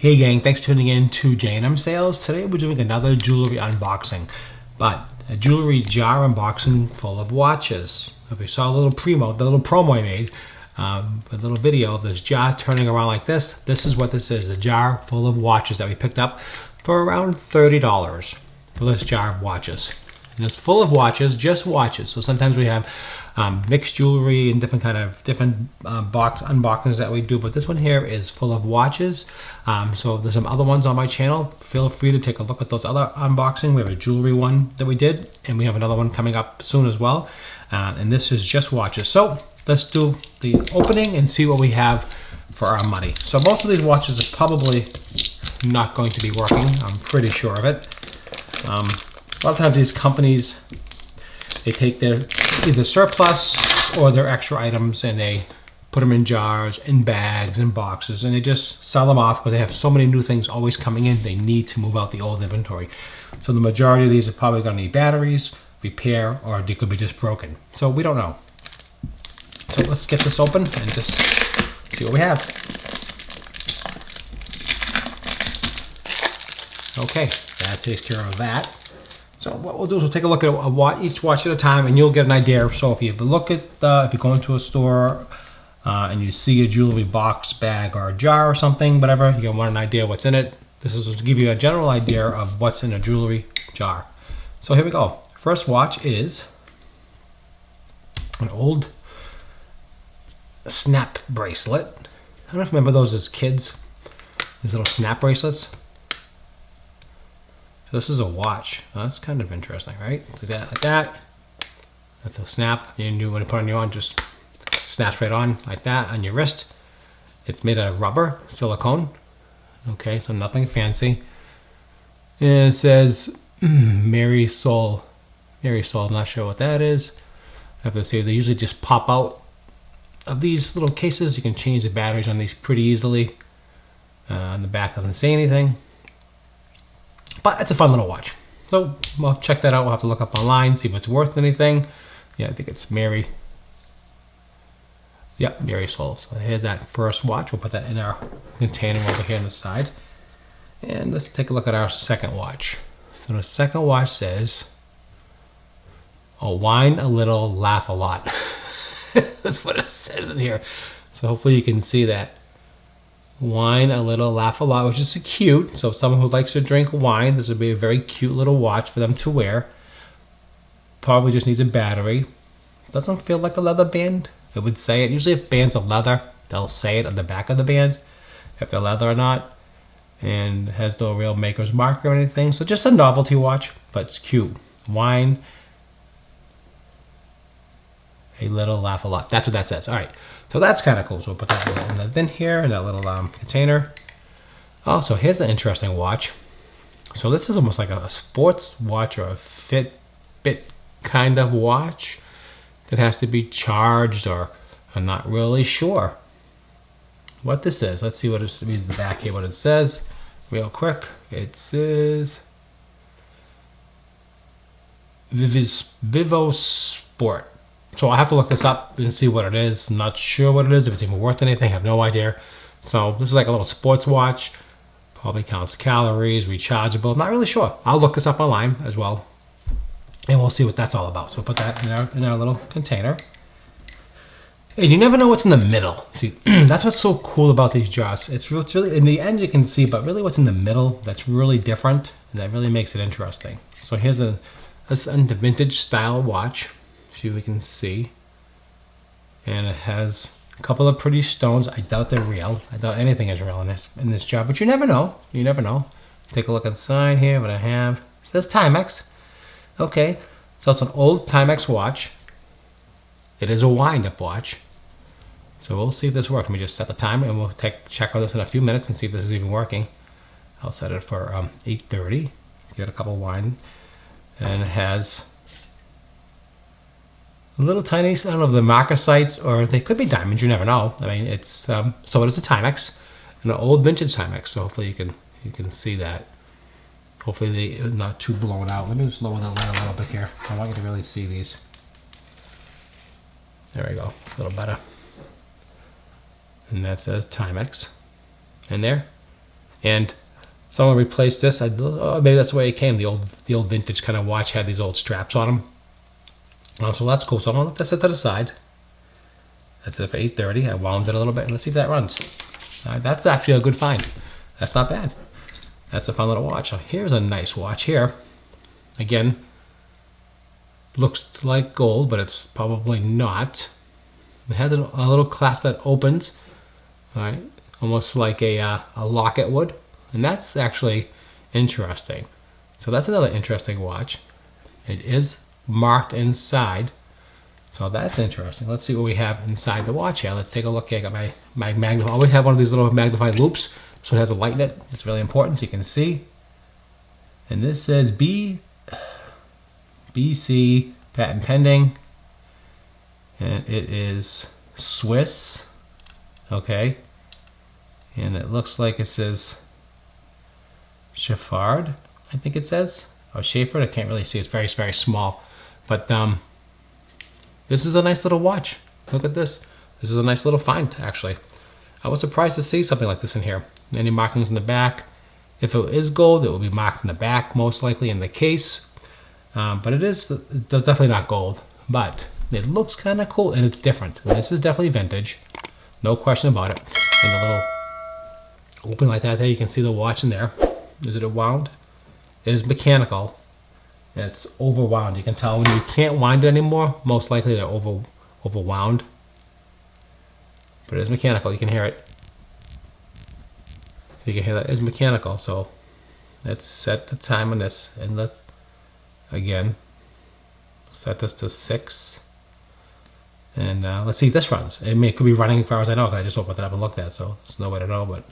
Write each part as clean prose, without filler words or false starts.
Hey gang, thanks for tuning in to jandmsales. Today we're doing another jewelry unboxing, but a jewelry jar unboxing full of watches. If you saw the little promo I made, a little video of this jar turning around like this is what this is, a jar full of watches that we picked up for around $30 for this jar of watches. And it's full of watches, just watches. So sometimes we have mixed jewelry and different box unboxings that we do, but this one here is full of watches. So there's some other ones on my channel. Feel free to take a look at those other unboxing. We have a jewelry one that we did, and we have another one coming up soon as well. And this is just watches. So let's do the opening and see what we have for our money. So most of these watches are probably not going to be working. I'm pretty sure of it. A lot of times these companies, they take their either surplus or their extra items and they put them in jars, in bags, in boxes, and they just sell them off because they have so many new things always coming in. They need to move out the old inventory. So the majority of these are probably going to need batteries, repair, or they could be just broken. So we don't know. So let's get this open and just see what we have. Okay, that takes care of that. So what we'll do is we'll take a look at each watch at a time, and you'll get an idea. So if you look at if you go into a store and you see a jewelry box, bag, or a jar or something, whatever, you want an idea what's in it. This is to give you a general idea of what's in a jewelry jar. So here we go. First watch is an old snap bracelet. I don't know if you remember those as kids, these little snap bracelets. This is a watch. That's kind of interesting, right? Like that. That's a snap. When you put it on your arm, just snaps right on like that on your wrist. It's made out of rubber, silicone. Okay, so nothing fancy. And it says Mary Soul. Mary Soul. I'm not sure what that is. I have to say they usually just pop out of these little cases. You can change the batteries on these pretty easily. On the back doesn't say anything. But it's a fun little watch. So we'll check that out. We'll have to look up online, see if it's worth anything. Yeah, I think it's Mary. Yep, Mary Soul. So here's that first watch. We'll put that in our container over here on the side. And let's take a look at our second watch. So the second watch says, "Oh, whine a little, laugh a lot." That's what it says in here. So hopefully you can see that. Wine a little, laugh a lot, which is cute. So someone who likes to drink wine, this would be a very cute little watch for them to wear. Probably just needs a battery. Doesn't feel like a leather band. It would say it. Usually if bands are leather, they'll say it on the back of the band, if they're leather or not. And it has no real maker's mark or anything. So just a novelty watch, but it's cute. Wine a little, laugh a lot. That's what that says. All right, so that's kind of cool. So we'll put that little in the bin here in that little container. Oh, so here's an interesting watch. So this is almost like a sports watch or a Fitbit kind of watch that has to be charged, or I'm not really sure what this is. Let's see what it means in the back here, what it says real quick. It says Vivo Sport. So I have to look this up and see what it is. Not sure what it is, if it's even worth anything, I have no idea. So this is like a little sports watch. Probably counts calories, rechargeable. I'm not really sure. I'll look this up online as well. And we'll see what that's all about. So we'll put that in our little container. And you never know what's in the middle. See, that's what's so cool about these jars. It's really, in the end you can see, but really what's in the middle, that's really different. And that really makes it interesting. So here's a vintage style watch. See if we can see, and it has a couple of pretty stones. I doubt they're real. I doubt anything is real in this jar, but you never know. You never know. Take a look inside here. What I have, it says Timex. Okay, so it's an old Timex watch. It is a wind-up watch. So we'll see if this works. Let me just set the timer, and we'll check on this in a few minutes and see if this is even working. I'll set it for 8:30. Get a couple wind, and it has little tiny, I don't know if they're marker sights or they could be diamonds, you never know. I mean, it's so it is a Timex, an old vintage Timex. So hopefully you can see that. Hopefully they're not too blown out. Let me just lower the light a little bit here. I want you to really see these. There we go, a little better. And that says Timex in there. And someone replaced this. Maybe that's the way it came. The old vintage kind of watch had these old straps on them. So that's cool. So I'm gonna let that set to the side. That's it for 8:30. I wound it a little bit, and let's see if that runs. That's actually a good find. That's not bad. That's a fun little watch. So here's a nice watch here. Again, looks like gold, but it's probably not. It has a little clasp that opens, all right, almost like a locket would, and that's actually interesting. So that's another interesting watch. It is marked inside, so that's interesting. Let's see what we have inside the watch here. Let's take a look here. I got my magnifying. I always have one of these little magnifying loops. This one has a light in it. It's really important so you can see. And this says BC patent pending, and it is Swiss. Okay, and it looks like it says Chaffard, I think it says, or Schafford. I can't really see. It's very, very small, but this is a nice little watch. Look at this. This is a nice little find, actually. I was surprised to see something like this in here. Any markings in the back. If it is gold, it will be marked in the back, most likely in the case. But it does definitely not gold, but it looks kind of cool and it's different. This is definitely vintage, no question about it. And a little open like that there, you can see the watch in there. Is it wound? It is mechanical. It's overwound. You can tell when you can't wind it anymore, most likely they're overwound. But it is mechanical, you can hear it. You can hear that it's mechanical, so let's set the time on this, and let's again set this to 6, and let's see if this runs. It could be running as far as I know, because I just opened it up and looked at it, so there's no way to know. But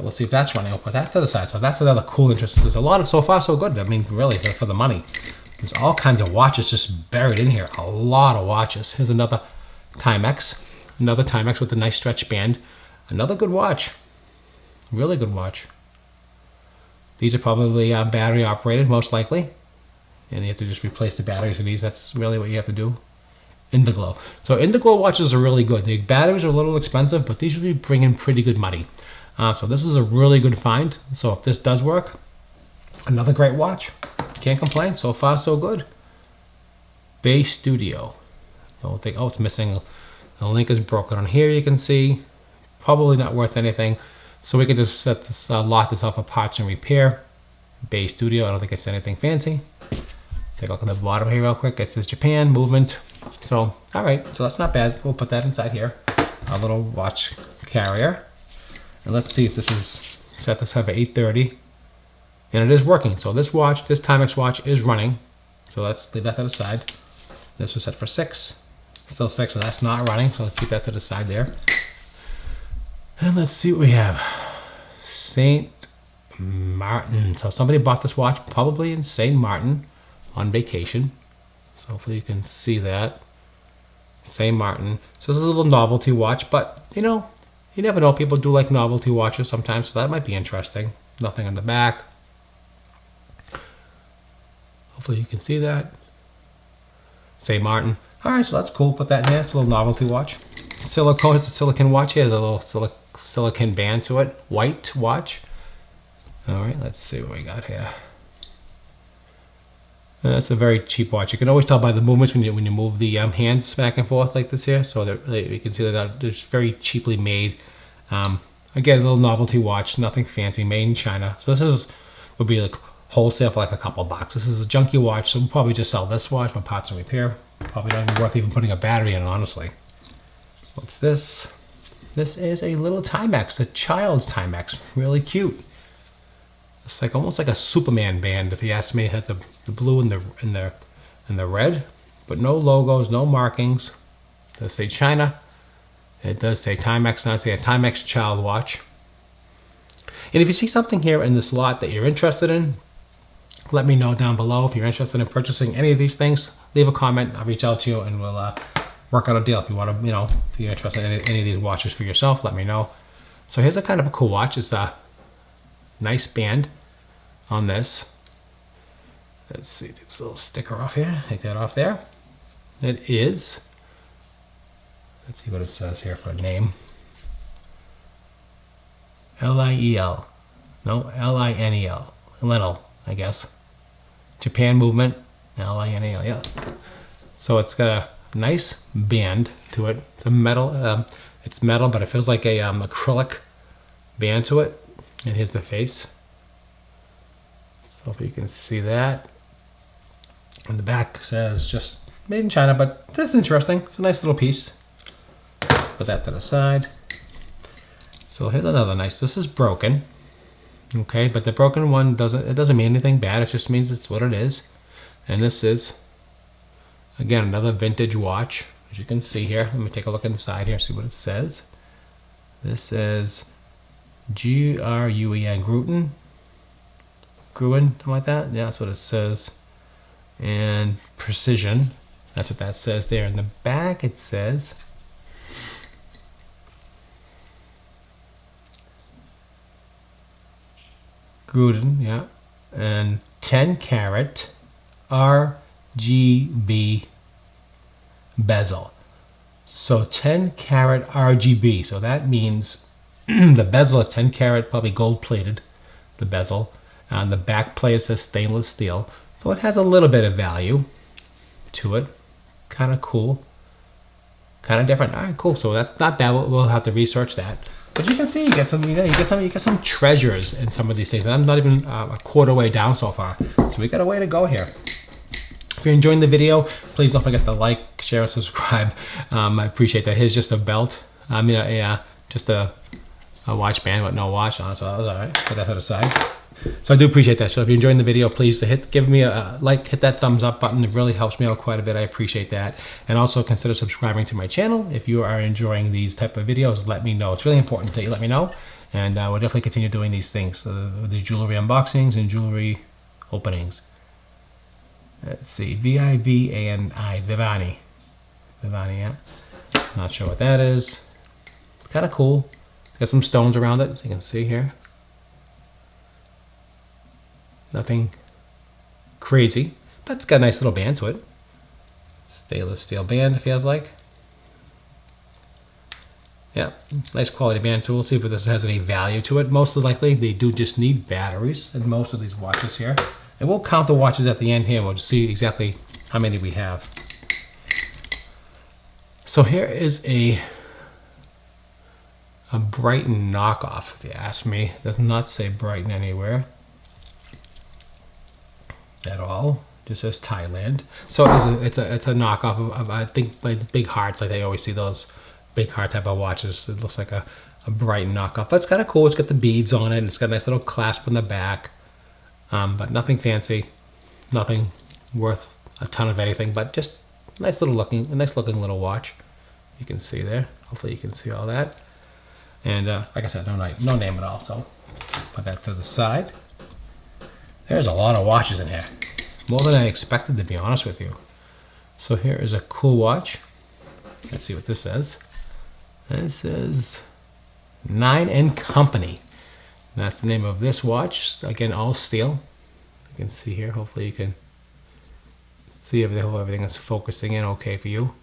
we'll see if that's running. I'll put that to the side. So that's another cool interest. There's a lot of, so far so good. I mean, really, for the money. There's all kinds of watches just buried in here. A lot of watches. Here's another Timex. Another Timex with a nice stretch band. Another good watch. Really good watch. These are probably battery operated, most likely. And you have to just replace the batteries in these. That's really what you have to do. Indiglo. So Indiglo watches are really good. The batteries are a little expensive, but these should be bringing pretty good money. So this is a really good find. So if this does work, another great watch. Can't complain. So far, so good. Bay Studio. Don't think, oh, it's missing. The link is broken on here, you can see. Probably not worth anything. So we can just set this, lock this off for parts and repair. Bay Studio, I don't think it's anything fancy. Take a look at the bottom here real quick. It says Japan, movement. So, all right, so that's not bad. We'll put that inside here. Our little watch carrier. And let's see if this is set this up at 8:30. And it is working. So this watch, this Timex watch is running. So let's leave that to the side. This was set for 6. Still 6, so that's not running. So let's keep that to the side there. And let's see what we have. St. Martin. So somebody bought this watch probably in St. Martin on vacation. So hopefully you can see that. St. Martin. So this is a little novelty watch, but you know, you never know. People do like novelty watches sometimes, so that might be interesting. Nothing on the back. Hopefully you can see that. St. Martin. All right, so that's cool. Put that in there. It's a little novelty watch. Silicone. It's a silicone watch here. There's a little silicone band to it. White watch. All right, let's see what we got here. That's a very cheap watch. You can always tell by the movements when you move the hands back and forth like this here. So you can see that it's very cheaply made. Again, a little novelty watch, nothing fancy, made in China. So this would be like wholesale for like a couple bucks. This is a junky watch, so we'll probably just sell this watch for parts and repair. Probably not even worth even putting a battery in, honestly. What's this? This is a little Timex, a child's Timex. Really cute. It's like almost like a Superman band, if you ask me. It has the blue and the red, but no logos, no markings. It does say China. It does say Timex, and I say a Timex child watch. And if you see something here in this lot that you're interested in, let me know down below. If you're interested in purchasing any of these things, leave a comment. I'll reach out to you and we'll work out a deal. If you want to, if you're interested in any of these watches for yourself, let me know. So here's a kind of a cool watch. It's a nice band on this. Let's see, this little sticker off here. Take that off there. It is, let's see what it says here for a name. L-I-E-L. No, L-I-N-E-L. Linel, I guess. Japan movement. L-I-N-E-L, yeah. So it's got a nice band to it. It's a metal, it's metal, but it feels like a acrylic band to it. And here's the face. So if you can see that. And the back says just made in China, but this is interesting. It's a nice little piece. Put that to the side. So here's another nice, this is broken. Okay, but the broken one doesn't mean anything bad. It just means it's what it is. And this is, again, another vintage watch. As you can see here, let me take a look inside here, see what it says. This is G-R-U-E-N, Gruen, something like that. Yeah, that's what it says. And precision, that's what that says there. In the back it says Gruen, yeah, and 10 karat RGB bezel. So 10 karat RGB, so that means the bezel is 10 karat, probably gold plated, the bezel. On the back plate says stainless steel. So it has a little bit of value to it. Kind of cool. Kind of different. All right, cool. So that's not bad. We'll have to research that. But you can see you get some treasures in some of these things. And I'm not even a quarter way down so far. So we got a way to go here. If you're enjoying the video, please don't forget to like, share, and subscribe. I appreciate that. Here's just a belt. I mean, just a watch band with no watch on it. So that was all right. Put that to the side. So I do appreciate that. So if you're enjoying the video, please give me a like, hit that thumbs up button. It really helps me out quite a bit. I appreciate that. And also consider subscribing to my channel. If you are enjoying these type of videos, let me know. It's really important that you let me know. And we'll definitely continue doing these things. The jewelry unboxings and jewelry openings. Let's see, V-I-V-A-N-I, Vivani. Vivani, yeah. Not sure what that is. Kind of cool. Got some stones around it, so you can see here. Nothing crazy, but it's got a nice little band to it. Stainless steel band, it feels like. Yeah, nice quality band too. We'll see if this has any value to it. Most likely, they do just need batteries in most of these watches here. And we'll count the watches at the end here. We'll just see exactly how many we have. So here is a Brighton knockoff, if you ask me. It does not say Brighton anywhere at all. It just says Thailand. So it's a knockoff of I think like big hearts, like they always see those big heart type of watches. It looks like a Brighton knockoff, but it's kind of cool. It's got the beads on it. It's got a nice little clasp on the back. But nothing fancy, nothing worth a ton of anything, but just a nice looking little watch. You can see there. Hopefully you can see all that. And like I said, no name at all. So put that to the side. There's a lot of watches in here, more than I expected, to be honest with you. So here is a cool watch. Let's see what this says. And it says 9 & Company. That's the name of this watch. Again, all steel. You can see here. Hopefully you can see if everything is focusing in okay for you.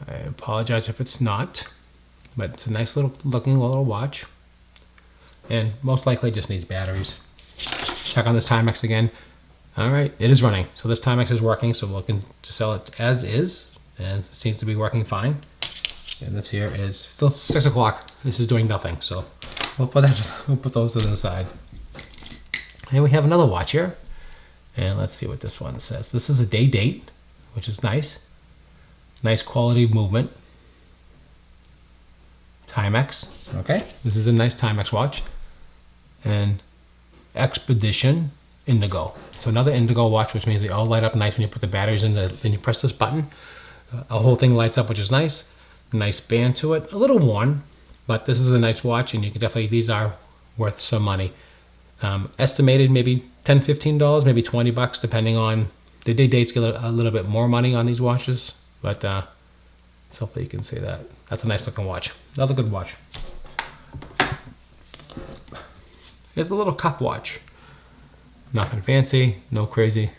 I apologize if it's not, but it's a nice looking little watch. And most likely just needs batteries. Check on this Timex again. All right, it is running. So this Timex is working, so we're looking to sell it as is. And it seems to be working fine. And this here is still 6 o'clock. This is doing nothing, so we'll put those to the side. And we have another watch here. And let's see what this one says. This is a day date, which is nice. Nice quality movement. Timex, okay? This is a nice Timex watch. And Expedition Indigo. So another indigo watch, which means they all light up nice when you put the batteries in. Then you press this button. The whole thing lights up, which is nice. Nice band to it. A little worn, but this is a nice watch, and you can definitely, these are worth some money. Estimated maybe $10, $15, maybe $20, depending on the day dates. Get a little bit more money on these watches, but so hopefully you can see that. That's a nice looking watch. Another good watch. Here's a little cuff watch. Nothing fancy, no crazy.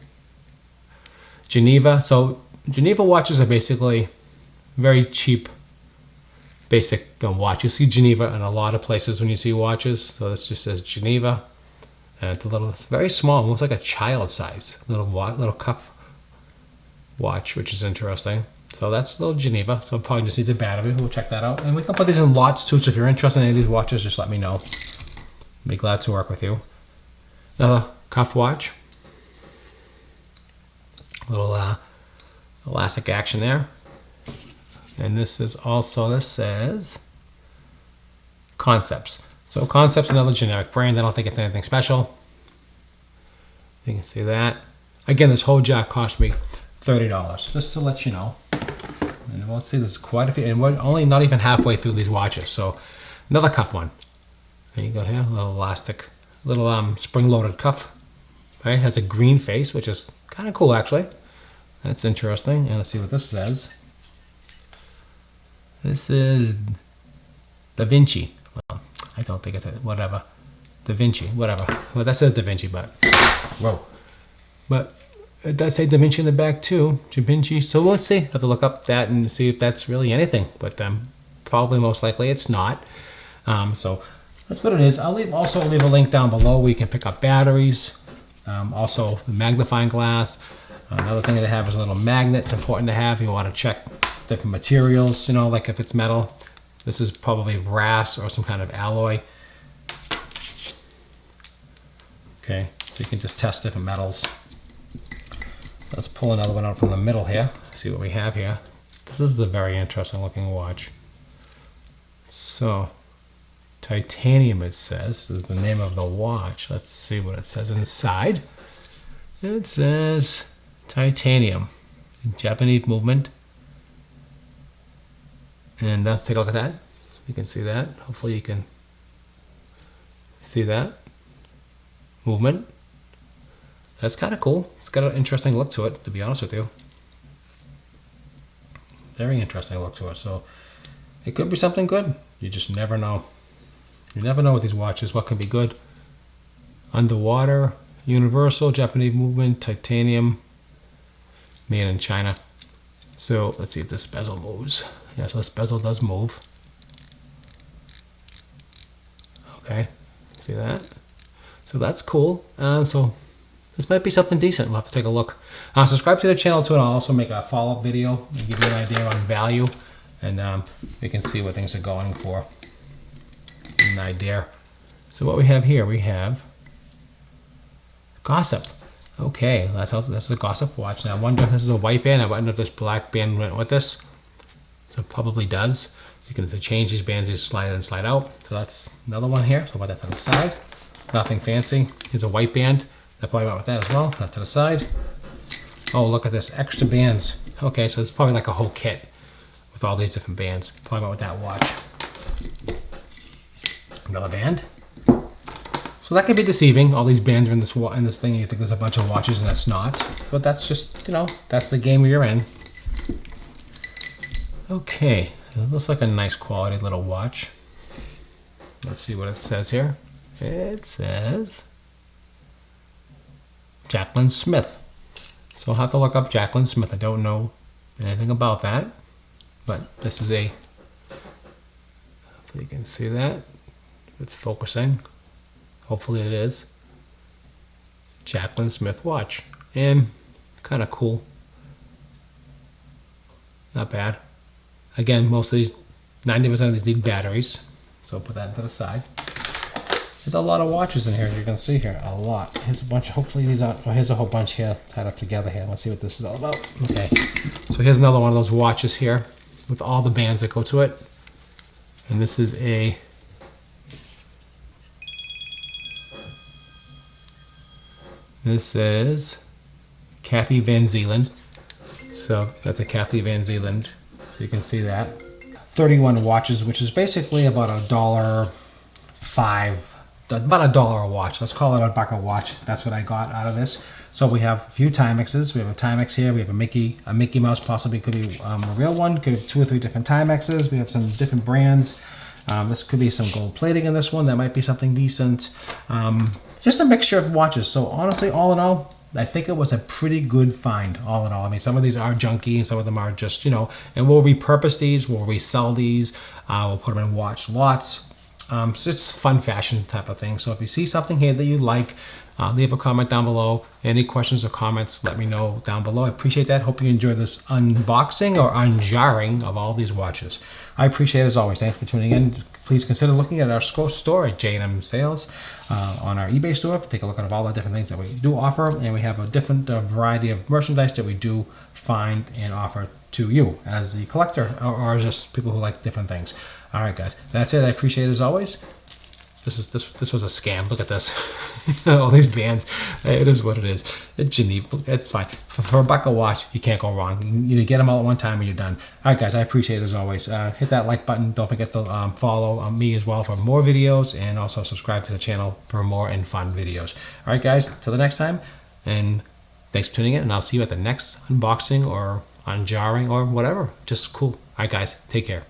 Geneva. So Geneva watches are basically very cheap basic watch. You see Geneva in a lot of places when you see watches. So this just says Geneva. And it's very small, almost like a child size little cuff watch, which is interesting. So that's little Geneva. So it probably just needs a battery. We'll check that out. And we can put these in lots too. So if you're interested in any of these watches, just let me know. Be glad to work with you. Another cuff watch. Little elastic action there. And this is also, this says Concepts. So Concepts, another generic brand. I don't think it's anything special. You can see that. Again, this whole jar cost me $30, just to let you know. And we'll see, there's quite a few, and we're only not even halfway through these watches. So another cuff one. There you go here, a little elastic, little spring-loaded cuff. Right, has a green face, which is kind of cool actually. That's interesting. And let's see what this says. This is Da Vinci. Well, I don't think it's whatever. Da Vinci, whatever. Well, that says Da Vinci, but whoa. But it does say Da Vinci in the back too. Da Vinci. So let's see. I have to look up that and see if that's really anything. But probably most likely it's not. So that's what it is. I'll also leave a link down below where you can pick up batteries. Also the magnifying glass. Another thing they have is a little magnet. It's important to have. You want to check different materials, you know, like if it's metal. This is probably brass or some kind of alloy. Okay, so you can just test different metals. Let's pull another one out from the middle here. See what we have here. This is a very interesting looking watch. So, titanium it says is the name of the watch. Let's see what it says inside. It says titanium, Japanese movement. And let's take a look at that. You can see that. Hopefully you can see that movement. That's kind of cool. It's got an interesting look to it, to be honest with you. Very interesting look to it. So it could be something good. You just never know. You never know with these watches what can be good. Underwater, universal, Japanese movement, titanium, made in China. So let's see if this bezel moves. Yeah, so this bezel does move. Okay, see that? So that's cool. So this might be something decent. We'll have to take a look. Subscribe to the channel too, and I'll also make a follow-up video and give you an idea on value, and you can see what things are going for. An idea. So what we have here, we have Gossip. Okay, that's the Gossip watch. Now I wonder if this is a white band. I wonder if this black band went with this. So it probably does. You can change these bands, you slide in and slide out. So that's another one here. So I'll put that to the side. Nothing fancy. Here's a white band. That probably went with that as well. That to the side. Oh, look at this. Extra bands. Okay, so it's probably like a whole kit with all these different bands. Probably went with that watch. Another band. So that can be deceiving. All these bands are in this thing. You think there's a bunch of watches and it's not. But that's just, you know, that's the game you're in. Okay, so it looks like a nice quality little watch. Let's see what it says here. It says Jacqueline Smith. So I'll have to look up Jacqueline Smith. I don't know anything about that. But this is a, hopefully you can see that. It's focusing. Hopefully it is. Jacqueline Smith watch. And kind of cool. Not bad. Again, most of these, 90% of these need batteries. So put that to the side. There's a lot of watches in here, as you can see here. A lot. Here's a bunch. Hopefully these aren't, oh, here's a whole bunch here tied up together here. Let's see what this is all about. Okay. So here's another one of those watches here with all the bands that go to it. And this is a, this is Kathy Van Zeeland. So that's a Kathy Van Zeeland. You can see that. 31 watches, which is basically about $1.05, about $1 a watch. Let's call it $1 a watch. That's what I got out of this. So we have a few Timexes. We have a Timex here. We have a Mickey Mouse, possibly could be a real one. Could have 2 or 3 different Timexes. We have some different brands. This could be some gold plating in this one. That might be something decent. Just a mixture of watches. So honestly, all in all, I think it was a pretty good find, all in all. I mean, some of these are junky, and some of them are just, you know, and we'll repurpose these, we'll resell these, we'll put them in watch lots. So it's fun fashion type of thing. So if you see something here that you like, leave a comment down below. Any questions or comments, let me know down below. I appreciate that. Hope you enjoy this unboxing or unjarring of all these watches. I appreciate it as always. Thanks for tuning in. Please consider looking at our store at J&M Sales on our eBay store. Take a look at all the different things that we do offer, and we have a different variety of merchandise that we do find and offer to you as the collector or just people who like different things. All right, guys, that's it. I appreciate it as always. This was a scam. Look at this. All these bands. It is what it is. It's Geneva. It's fine. For a buck a watch, you can't go wrong. You get them all at one time and you're done. All right, guys. I appreciate it as always. Hit that like button. Don't forget to follow me as well for more videos, and also subscribe to the channel for more and fun videos. All right, guys. Till the next time, and thanks for tuning in. And I'll see you at the next unboxing or unjarring or whatever. Just cool. All right, guys. Take care.